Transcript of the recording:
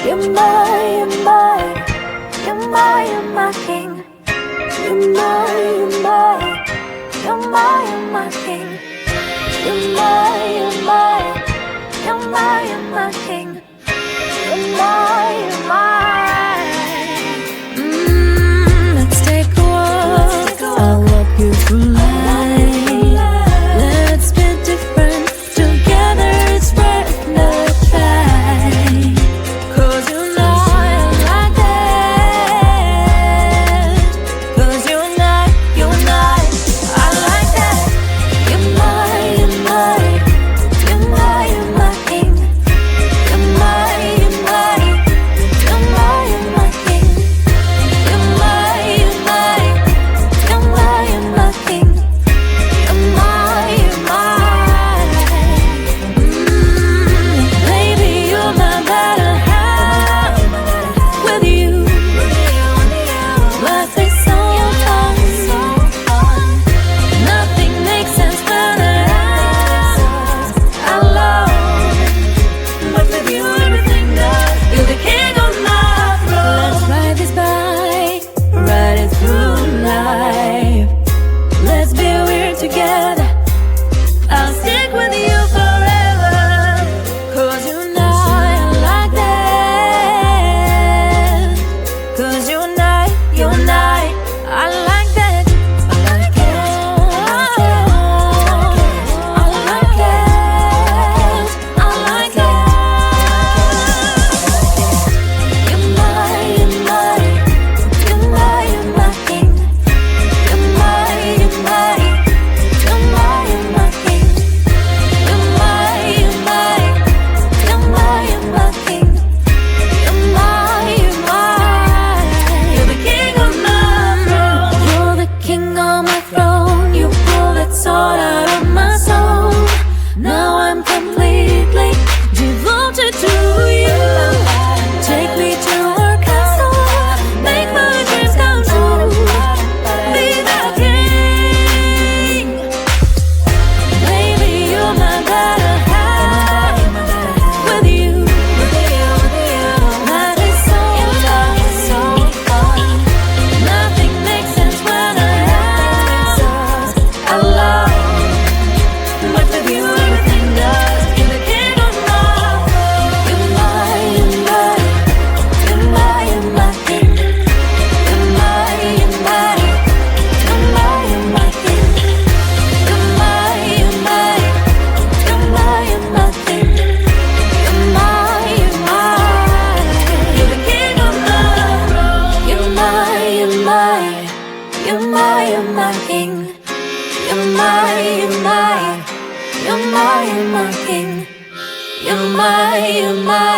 You're my, you're my, you're my king. You're my, you're my, you're my king. You're my, you're my, you're my king. You're my. Let's take a walk. I'll walk you through life. Let's be different. Together it's worth the fight. 'Cause you're not like that. 'Cause you're not. I like that. You're my, you're my, you're my, you're my king. You're my, you're my, you're my, you're my king. You're my, you're my, you're my, you're my king. You're my, you're my. Baby, you're my better half. With you, life is so fun. Nothing makes sense when I love. But with you, everything does. You're the king of my throne. Let's ride this bike, ride it through life. Let's be weird together. I'll stick with you forever. 'Cause you're not like that. 'Cause you're not. I like that. I like it. I like it. I like it. You're my, you're my, you're my, you're my king. You're my, you're my, you're my, you're my king. You're my, you're my, you're my, you're my king. You're my, you're my. You're the king of my throne. You're the king of my throne. You pull that sword out of my soul. Now I'm completely devoted to you. Take me to our castle. Make my dreams come true. Be the king. Baby, you're my better half. With you, life is so fun. Nothing makes sense when I love. But with you, everything does. You're the king of my throne. You're my, you're my, you're my, you're my king. You're my, you're my, you're my, you're my king. You're my, you're my, you're my, you're my king. You're my, you're my. You're the king of my throne. You're my, you're my, you're my, you're my king. You're my, you're my, you're my, you're my king. You're my, you're my.